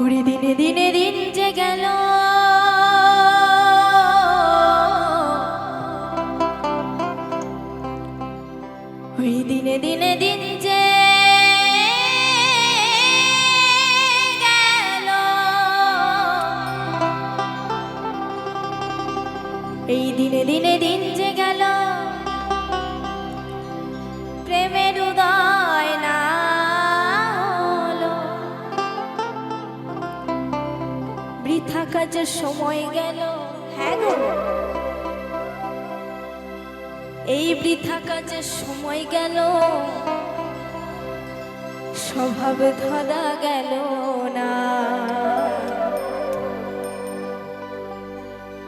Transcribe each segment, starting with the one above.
ওরে দিনে দিনে দিন যে গেল, ওই দিনে দিনে দিন যে গেল, এই দিনে দিনে দিন যে গেল, প্রেমের উদয় না হলো, বৃথা কাজের সময় গেল। হ্যাঁ গো, এই বৃথা কাজের সময় গেল, স্বভাব ধরা গেল না।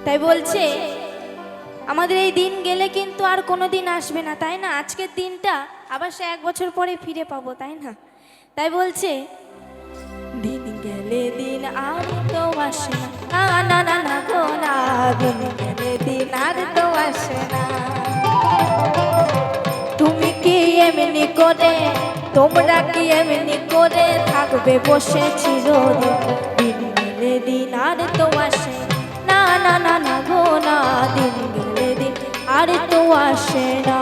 তাই বলছে আমাদের এই দিন গেলে কিন্তু আর কোনো দিন আসবে না, তাই না? আজকের দিনটা আবার সে 1 বছর পরে ফিরে পাবো, তাই না? তাই বলছে দিন গেলে দিন আর তো আসে না, না না না গো না, দিন গেলে দিন আর তো আসে না। তুমি কি এমনি করে, তোমরা কি এমনি করে থাকবে বসে চিরদিন? দিন গেলে দিন আর তো আসে না, না না না গো না, দিন গেলে দিন আর তো আসে না।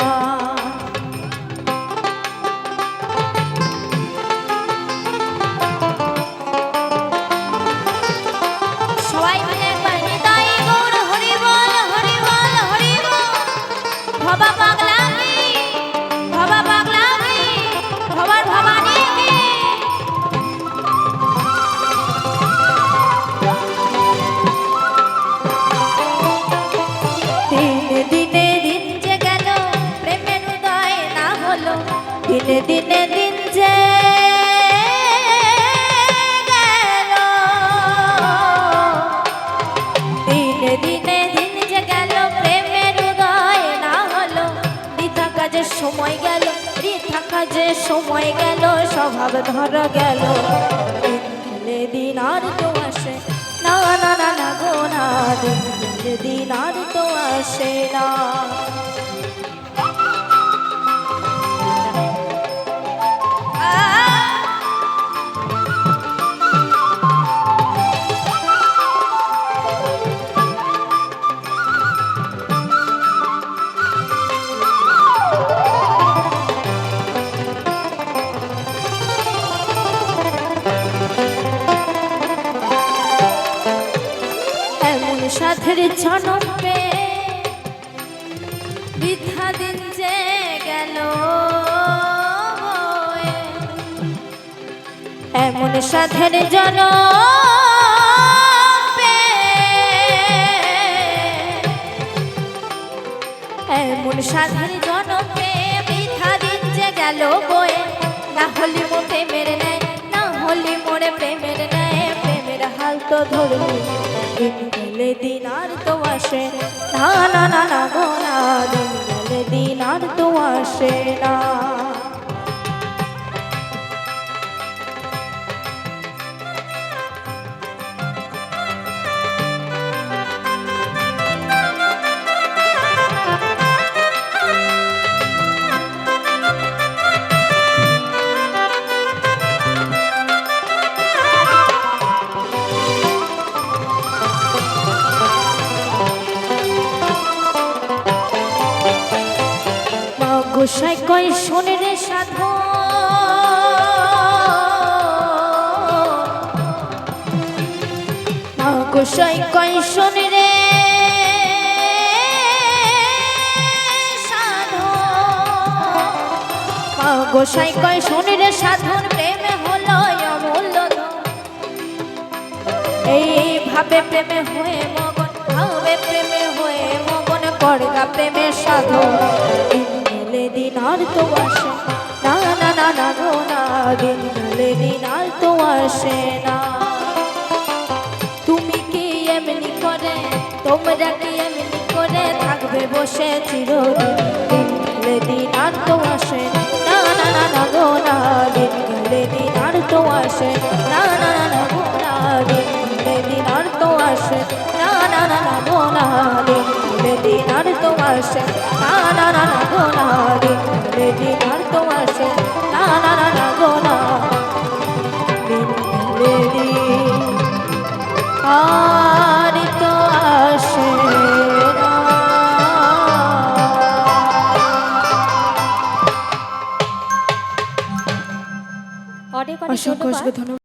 সবাই মিলে একবার হৃদয় গৌর হরি বল, হরি বল, হরি বল। ভবা পাগলামি, ভবা পাগলামি, ভবার ভবানী কি। দিনে দিনে দিন যে গেল, প্রেমের উদয় না হলো, দিনে দিনে দিন যে গেল, দিনে দিনে দিন যে গেল, প্রেমের উদয় না হলো, বৃথা কাজের সময় গেল, বৃথা কাজের সময় গেল, স্বভাব ধরা গেল। দিন গেলে দিন আর তো আসে না, না না না গো না, দিন গেলে দিন আর তো আসে না। এমন সাথের জনম পে বৃথা দিন যে গেল, এমন সাথের জনম পে, এমন সাথের জনম পে বৃথা দিন যে গেল বয়ে। না হলি মো প্রেমের নেয়, না হলি মোরে প্রেমের নেয়, প্রেমের হাল তো ধরলি, দিন গেলে দিন আর তো আসে না, না না না গো না, দিন গেলে দিন আর তো আসে না। গোসাই কয় শোনে রে সাধু, গোসাই কয় শোনে রে সাধু, গোসাই কয় শোনে রে সাধুর প্রেমে হলো অমূল্য ধন। এইভাবে প্রেমে হয়ে মগন, ভাবে প্রেমে হয়ে মগন, করগা প্রেমের সাধু। দিন আর তো আসে না, না না না গো না, দিন গেলে দিন আর তো আসে না। তুমি কি এমনি করে, তোমরা কি এমনি করে থাকবে বসে চিরদিন? দিন গেলে দিন আর তো আসে না, না না না গো না, দিন গেলে দিন আর তো আসে না, না না না গো না, দিন গেলে দিন আর তো আসে না, না না না গো না, দিন গেলে দিন আর তো আসে না, না না না গো না, দিন গেলে দিন আর তো আসে না, না না না গো না, দিন গেলে দিন আর তো আসে না। অনেক অনেক অসংখ্য ধন্যবাদ। ধন্যবাদ।